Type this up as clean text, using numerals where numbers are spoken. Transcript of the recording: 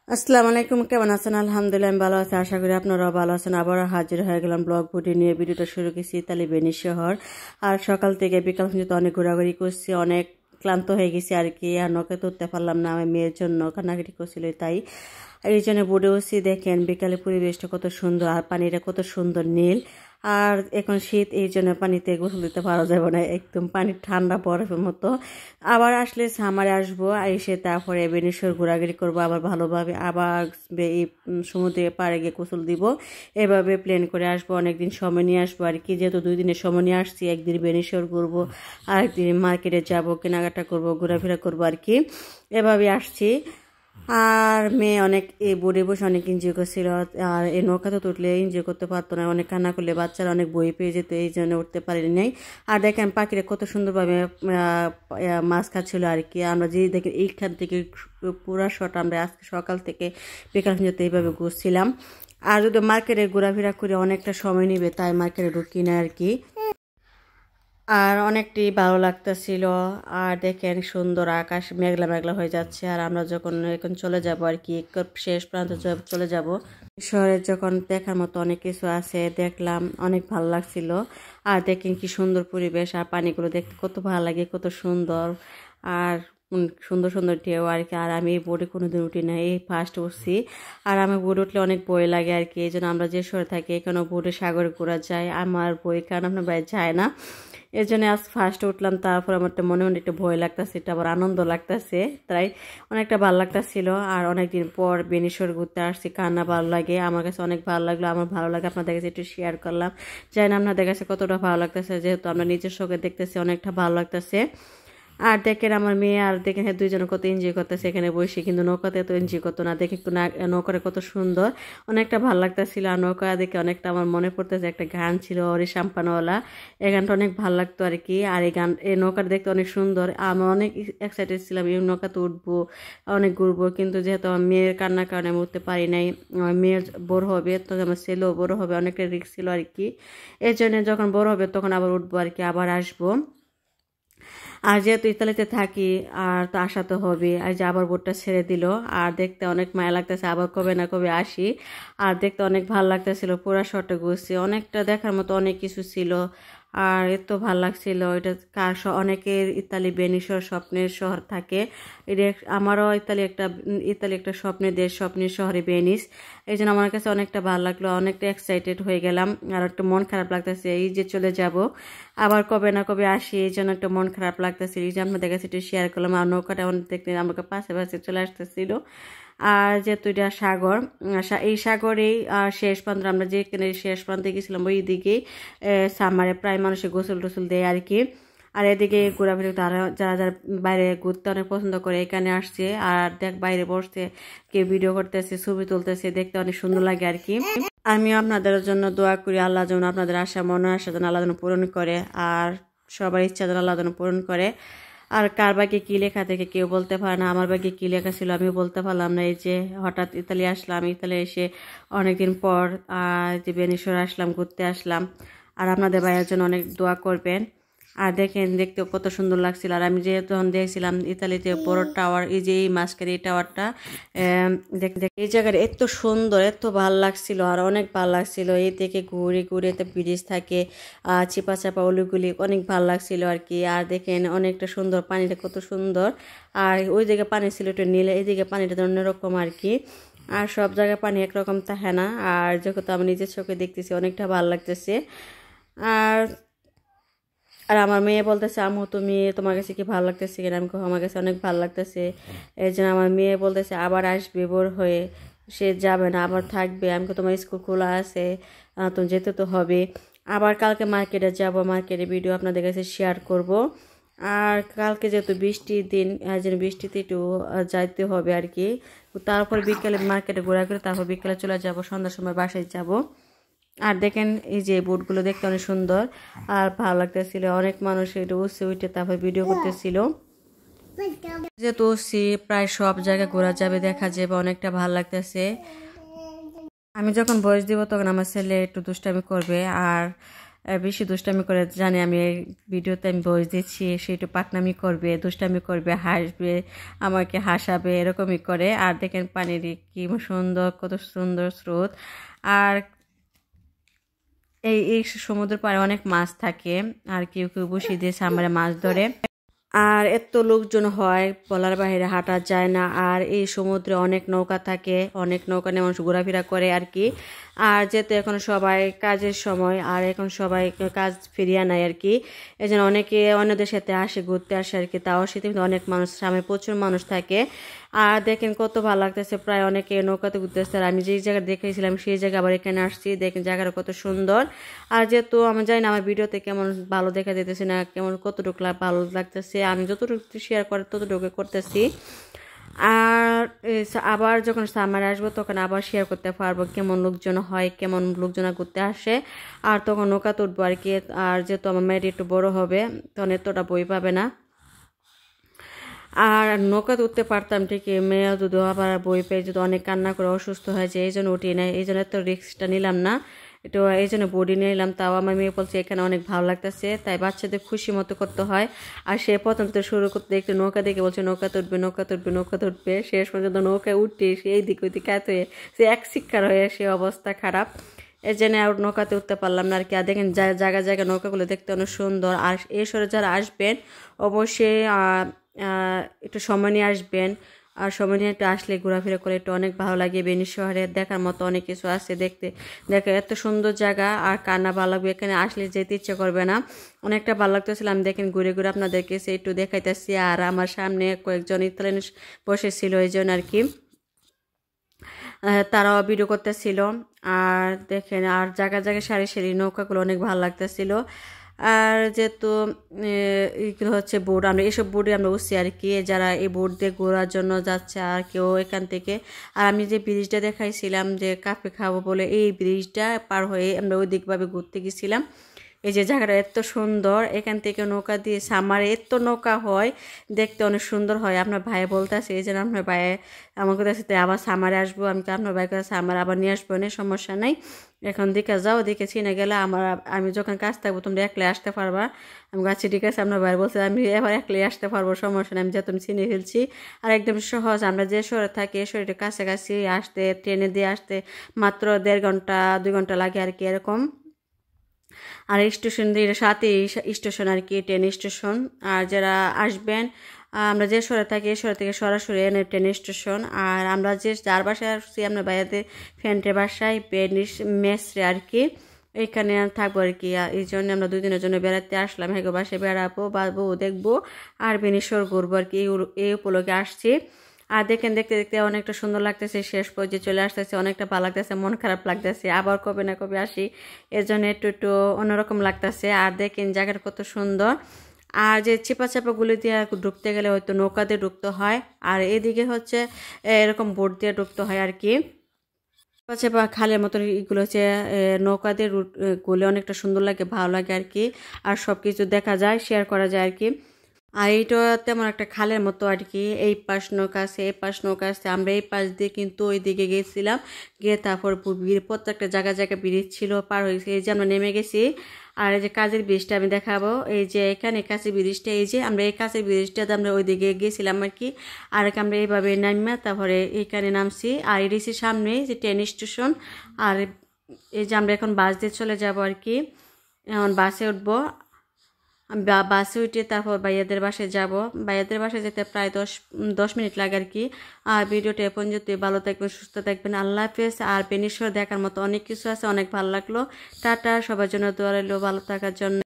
আসসালামু আলাইকুম, কেমন আছেন? আলহামদুলিল্লাহ আমি ভালো আছি, আশা করি আপনারাও ভালো আছেন। আবার হাজির হয়ে গেলাম ব্লগ ভিডিও নিয়ে। ভিডিওটা শুরু করছি ইতালি ভেনিস শহর। আর সকাল থেকে বিকাল পর্যন্ত অনেক ঘোরাঘুরি করছি, অনেক ক্লান্ত হয়ে গেছি আর কি। আর নৌকা তুলতে পারলাম না, আমার মেয়ের জন্য কান্নাকাটি করছিল, তাই এই জন্য বোর্ডে বসি। দেখেন বিকালে পরিবেশটা কত সুন্দর, আর পানিটা কত সুন্দর নীল। আর এখন শীত, এই জন্য পানিতে গোসল দিতে পারা যাবে না, একদম পানি ঠান্ডা বরফের মতো। আবার আসলে সামারে আসবো, এসে তারপরে বেনিশ্বর ঘোরাঘুরি করবো আবার ভালোভাবে। আবার এই সমুদ্রে পাড়ে গিয়ে গোসল দিব। এভাবে প্ল্যান করে আসবো, অনেকদিন সময় নিয়ে আসবো আর কি। যেহেতু 2 দিনের সময় নিয়ে আসছি, একদিন বেনিশ্বর ঘুরবো, আরেকদিন মার্কেটে যাব, কেনাকাটা করবো, ঘোরাফেরা করবো আর কি। এভাবে আসছি। আর মেয়ে অনেক এই বোর্ডে বসে অনেক এনজয় করছিল। আর এই নৌকাতে তো উঠলে এনজয় করতে পারতো না, অনেক কান্না করলে বাচ্চারা অনেক বই পেয়ে যেত, এই জন্য উঠতে পারিনি নাই। আর দেখেন পাখিরা কত সুন্দরভাবে মাছ খাচ্ছিল আর কি। আমরা যে দেখি এইখান থেকে পুরা শট আমরা আজকে সকাল থেকে বিকাল পর্যন্ত এইভাবে ঘুরছিলাম। আর যদি মার্কেটে ঘোরাফেরা করে অনেকটা সময় নেবে, তাই মার্কেটে ঢুকি না আর কি। আর অনেকটি ভালো লাগতেছিল। আর দেখেন সুন্দর আকাশ মেঘলা মেঘলা হয়ে যাচ্ছে। আর আমরা যখন এখন চলে যাব আর কি, শেষ প্রান্ত চলে যাব শহরে, যখন দেখার মতো অনেক কিছু আছে দেখলাম, অনেক ভালো লাগছিল। আর দেখেন কি সুন্দর পরিবেশ, আর পানিগুলো দেখতে কত ভালো লাগে, কত সুন্দর। আর সুন্দর সুন্দর ঢেউ আর কি। আর আমি এই বোটে কোনোদিন উঠি না, এই ফার্স্ট উঠছি। আর আমি বোট উঠলে অনেক ভয় লাগে আর কি। এই জন্য আমরা যে শহরে থাকি এখানে বোটে সাগরে ঘোরা যায়, আমার বই কারণ আপনার বাইরে যায় না, এর জন্য আজ ফার্স্ট উঠলাম। তারপর আমার মনে মনে একটু ভয় লাগতেছে, এটা আবার আনন্দ লাগতেছে, তাই অনেকটা ভালো লাগতেছিল। আর অনেকদিন পর বেনিশ্বর ঘুরতে আসছি, কান্না ভালো লাগে, আমার কাছে অনেক ভালো লাগলো। আমার ভালো লাগে আপনাদের কাছে একটু শেয়ার করলাম, জানি না আপনাদের কাছে কতটা ভালো লাগতেছে। যেহেতু আমরা নিজের চোখে দেখতেছি, অনেকটা ভালো লাগতেছে। আর দেখেন আমার মেয়ে আর দেখেন দুইজনে কত এনজয় করতেছে এখানে বসে, কিন্তু নৌকাতে এত এনজয় করতো না। দেখে একটু নৌকাটা কত সুন্দর, অনেকটা ভালো লাগতেছিল। আর নৌকা দেখে অনেকটা আমার মনে পড়তেছে, একটা গান ছিল ওরে সাম্পানওয়ালা, এই গানটা অনেক ভালো লাগতো আর কি। আর এই নৌকাটা দেখতে অনেক সুন্দর, আমি অনেক এক্সাইটেড ছিলাম এই নৌকাতে উঠবো, অনেক ঘুরবো। কিন্তু যেহেতু আমার মেয়ের কান্নার কারণে আমি উঠতে পারি নাই। আমার মেয়ের বড় হবে তো আমার ছেলেও বড় হবে, অনেকটা রিস্ক ছিল আর কি। এর জন্য যখন বড় হবে তখন আবার উঠবো আর কি, আবার আসবো। আর যেহেতু ইতালিতে থাকি, আর তো আসা তো হবে। আর যে আবার বোটটা ছেড়ে দিল, আর দেখতে অনেক মায়া লাগতেছে, আবার কবে না কবে আসি। আর দেখতে অনেক ভালো লাগতেছিল, পুরা শহরটা ঘুরছি, অনেকটা দেখার মতো অনেক কিছু ছিল। আর এত ভালো লাগছিল এটা। অনেকের ইতালি বেনিসর স্বপ্নের শহর থাকে, এটা আমারও ইতালি একটা স্বপ্নের দেশ, স্বপ্নের শহরে ভেনিস। এই জন্য আমার কাছে অনেকটা ভালো লাগলো, অনেকটা এক্সাইটেড হয়ে গেলাম। আর একটা মন খারাপ লাগতেছে, এই যে চলে যাব, আবার কবে না কবে আসি, এই জন্য একটা মন খারাপ লাগতেছে। এই যে আপনাদের কাছে একটু শেয়ার করলাম। আর নৌকাটা অনেক দেখতে আমাকে পাশে পাশে চলে আসতেছিল। আর যেহেতু এটা সাগর, এই সাগরেই শেষ প্রান্ত, আমরা যেখানে শেষ প্রান্তে গেছিলাম ওই দিকেই সামারে প্রায় মানুষের গোসল টোসল দেয় আর কি। আর এদিকে ঘোরাফেরা যারা যারা যারা বাইরে ঘুরতে অনেক পছন্দ করে এখানে আসছে। আর বাইরে বসতে, কেউ ভিডিও করতেছে, ছবি তুলতেছে, দেখতে অনেক সুন্দর লাগে আর কি। আমিও আপনাদের জন্য দোয়া করি, আল্লাহ যেন আপনাদের আশা মনে আশা যেন আল্লাহ যেন পূরণ করে, আর সবার ইচ্ছা যেন আল্লাহ যেন পূরণ করে। আর কার ভাগ্যে কী লেখা থেকে কেউ বলতে পারে না, আমার ভাগ্যে কী লেখা ছিল আমিও বলতে পারলাম না। এই যে হঠাৎ ইতালি আসলাম, ইতালি এসে অনেকদিন পর যে বেনিশ্বর আসলাম, ঘুরতে আসলাম। আর আপনাদের ভাইয়ের জন্য অনেক দোয়া করবেন। আর দেখেন দেখতে কত সুন্দর লাগছিল। আর আমি যে তখন দেখছিলাম ইতালিতে বড় টাওয়ার, এই যে এই মাঝখানে এই টাওয়ারটা, এই জায়গাটা এত সুন্দর, এত ভালো লাগছিল, আর অনেক ভালো লাগছিল। এই থেকে ঘুরে ঘুরে তো ব্রিজ থাকে, চিপা চাপা অলিগুলি, অনেক ভালো লাগছিল আর কি। আর দেখেন অনেকটা সুন্দর, পানিটা কত সুন্দর। আর ওই দিকে পানি ছিল একটু নীল, এইদিকে পানিটা অন্যরকম আর কি। আর সব জায়গায় পানি একরকম থাকে না। আর যখন আমি নিজের চোখে দেখতেছি অনেকটা ভালো লাগতেছে। আর আর আমার মেয়ে বলতেছে, আম্মু তুমি, তোমার কাছে কি ভালো লাগতেছে কিনা? আমি আমার কাছে অনেক ভালো লাগতেছে। এই জন্য আমার মেয়ে বলতেছে আবার আসবে বোর হয়ে, সে যাবে না, আবার থাকবে। আমি তোমার স্কুল খোলা আছে, তুমি যেতে তো হবে। আবার কালকে মার্কেটে যাব, মার্কেটে ভিডিও আপনাদের কাছে শেয়ার করব। আর কালকে যেহেতু বৃষ্টির দিন, যেন বৃষ্টিতে একটু যাইতে হবে আর কি। তারপর বিকেলে মার্কেটে ঘোরা করে তারপর বিকেলে চলে যাব, সন্ধ্যার সময় বাসায় যাব। আর দেখেন এই যে বোটগুলো দেখতে অনেক সুন্দর আর ভালো লাগতেছিল। অনেক মানুষ এটা উঠে তারপর ভিডিও করতেছিল। যেহেতু প্রায় সব জায়গায় ঘোরা যাবে, দেখা যাবে, অনেকটা ভালো লাগতেছে। আমি যখন বয়স দিব তখন আমার ছেলে একটু দুষ্টামি করবে। আর বেশি দুষ্টামি করে, জানি আমি এই ভিডিওতে আমি ভয়েস দিচ্ছি, সে একটু পাকনামি করবে, দুষ্টামি করবে, হাসবে, আমাকে হাসাবে, এরকমই করে। আর দেখেন পানির কি সুন্দর, কত সুন্দর স্রোত। আর এই সমুদ্রের পাড়ে অনেক মাছ থাকে, আর কেউ কেউ বসিয়ে দিয়ে সামনে মাছ ধরে। আর এত লোকজন হয় বলার বাইরে, হাঁটা যায় না। আর এই সমুদ্রে অনেক নৌকা থাকে, অনেক নৌকা নিয়ে মানুষ ঘোরাফেরা করে আর কি। আর যেহেতু এখন সবাই কাজের সময়, আর এখন সবাই কাজ ফিরিয়ে নেয় আর কি, এই জন্য অনেকে অন্যদের সাথে আসে, ঘুরতে আসে আর কি। তাও শীতে কিন্তু অনেক মানুষ, সামনে প্রচুর মানুষ থাকে। আর দেখেন কত ভালো লাগতেছে, প্রায় অনেকে নৌকাতে ঘুরতেছে। আর আমি যেই জায়গা দেখেছিলাম সেই জায়গা আবার এখানে আসছি, দেখেন জায়গাটা কত সুন্দর। আর যেহেতু আমি জানি না আমার ভিডিওতে কেমন ভালো দেখা যেতেছে না, কেমন কতটুকু ভালো লাগতেছে, আমি যতটুকু শেয়ার করে ততটুকু করতেছি। আর আবার যখন সামার আসবো তখন আবার শেয়ার করতে পারবো কেমন লোকজন হয়, কেমন লোকজন ঘুরতে আসে। আর তখন নৌকাতে উঠবো আর কি। আর যেহেতু আমার মেয়েটি একটু বড় হবে, তখন এতটা বই পাবে না। আর নৌকাতে উঠতে পারতাম ঠিকই, মেয়ে যদি আবার বই পেয়ে যদি অনেক কান্না করে অসুস্থ হয়ে যায়, এই জন্য উঠি না, এই জন্য এত রিস্কটা নিলাম না, একটু এই জন্য বডি নিয়ে নিলাম। তাও আমার মেয়ে বলছে এখানে অনেক ভালো লাগতেছে, তাই বাচ্চাদের খুশি মতো করতে হয়। আর সে প্রথম তো শুরু করতে একটু নৌকা দেখে বলছে নৌকাতে উঠবে, নৌকাতে উঠবে, নৌকাতে উঠবে। শেষ পর্যন্ত নৌকায় উঠতে সে এই দিক ওই দিকে এত সে এক শিক্ষার হয়ে, সে অবস্থা খারাপ। এই জন্য আর নৌকাতে উঠতে পারলাম না আর কি। আর দেখেন জায়গায় জায়গায় নৌকাগুলো দেখতে অনেক সুন্দর। আর এই শহরে যারা আসবেন অবশ্যই একটু সময় নিয়ে আসবেন। আর সময় নিয়ে একটু আসলে ঘোরাফেরা করে একটু অনেক ভালো লাগে। বেনি শহরে দেখার মতো অনেক কিছু আছে, দেখে এত সুন্দর জায়গা। আর কান্না ভালো লাগবে, এখানে আসলে যেতে ইচ্ছে করবে না, অনেকটা ভালো লাগতেছিলাম। দেখেন ঘুরে ঘুরে আপনাদেরকে সে একটু দেখাইতেছি। আর আমার সামনে কয়েকজন ইতালিয়ান বসেছিল, এই জন্য আর কি তারাও ভিডিও করতেছিল। আর দেখেন আর জায়গায় জায়গায় সারি সারি নৌকাগুলো অনেক ভালো লাগতেছিল। আর যেহেতু এগুলো হচ্ছে বোট, আমরা এইসব বোটে আমরা উঠছি আর কি, যারা এই বোট দিয়ে ঘোরার জন্য যাচ্ছে আর কেউ এখান থেকে। আর আমি যে ব্রিজটা দেখাইছিলাম যে কাফে খাবো বলে, এই ব্রিজটা পার হয়ে আমরা ওই দিকভাবে ঘুরতে গেছিলাম। এই যে জায়গাটা এত সুন্দর, এখান থেকে নৌকা দিয়ে সামারে এত নৌকা হয়, দেখতে অনেক সুন্দর হয়। আপনার ভাই বলতেছে, এই জন্য আপনার ভাই আমার কাছে আবার সামারে আসবো। আমি তো আপনার ভাইয়ের কাছে সামার আবার নিয়ে আসবো না, সমস্যা নাই। এখন দিকে যাও, দিকে চিনে গেলে আমি যখন কাজ থাকবো তোমরা একলাই আসতে পারবা। আমি গাছি ঠিক আছে, আপনার ভাই বলছে আমি এবার একলাই আসতে পারবো, সমস্যা নেই, আমি যে তুমি চিনে ফেলছি। আর একদম সহজ, আমরা যে শহরে থাকি এই শহরে কাছাকাছি আসতে, ট্রেনে দিয়ে আসতে মাত্র 1.5 ঘন্টা 2 ঘন্টা লাগে আর কি, এরকম। আর স্টেশন দিয়ে সাথে স্টেশন আর কি, ট্রেন স্টেশন। আর যারা আসবেন, আমরা যে শহরে থাকি এই শহর থেকে সরাসরি এনে ট্রেন স্টেশন। আর আমরা যার বাসায় আসছি আমরা বাইরে ফ্রেন্ডের বাসায় মেসরে আর কি, এইখানে থাকবো আর কি। এই জন্য আমরা 2 দিনের জন্য বেড়াতে আসলাম, হ্যাঁ বাসায় বেড়াবো বা বউ দেখবো আর বেনিশ্বর ঘুরবো আর কি, এই উপলক্ষে আসছি। আর দেখেন দেখতে দেখতে অনেকটা সুন্দর লাগতেছে, শেষ পর্যায়ে চলে আসতেছে, অনেকটা ভালো লাগতেছে, মন খারাপ লাগতেছে, আবার কবে না কবে আসি, এর জন্য একটু একটু অন্যরকম লাগতেছে। আর দেখেন জায়গাটা কত সুন্দর। আর যে চিপা চাপাগুলি দিয়ে ঢুকতে গেলে হয়তো নৌকা দিয়ে ঢুকতে হয়, আর এদিকে হচ্ছে এরকম বোট দিয়ে ঢুকতে হয় আর কি। চিপা চাপা খালের মতন এগুলো হচ্ছে নৌকা দিয়ে গুলে অনেকটা সুন্দর লাগে, ভালো লাগে আর কি। আর সব কিছু দেখা যায়, শেয়ার করা যায় আর কি। আর এইটা তেমন একটা খালের মতো আর কি, এই পাশ নৌকা আছে, এই পাশ নৌকা আছে। আমরা এই পাশ দিয়ে কিন্তু ওই দিকে গেছিলাম, গিয়ে তারপর প্রত্যেকটা জায়গায় জায়গায় ব্রিজ ছিল, পার হয়েছে। এই যে আমরা নেমে গেছি। আর এই যে কাজের ব্রিজটা আমি দেখাবো, এই যে এখানে কাছের ব্রিজটা, এই যে আমরা এই কাছের ব্রিজটাতে আমরা ওই দিকে গেছিলাম আর কি। আর আমরা এইভাবে নামিয়ে তারপরে এইখানে নামছি। আর এডিসি সামনে যে ট্রেন স্টেশন। আর এই যে আমরা এখন বাস দিয়ে চলে যাব আর কি, এখন বাসে উঠবো। আমি বাসে উঠে তারপর ভাইয়াদের বাসায় যাব। ভাইয়াদের বাসায় যেতে প্রায় 10 মিনিট লাগে আর কি। আর ভিডিওটা এ পর্যন্ত, ভালো থাকবেন, সুস্থ থাকবেন, আল্লাহ হাফেজ। আর বেনিশ্বর দেখার মতো অনেক কিছু আছে, অনেক ভালো লাগলো। টাটা, সবার জন্য দোয়া রইলো ভালো থাকার জন্য।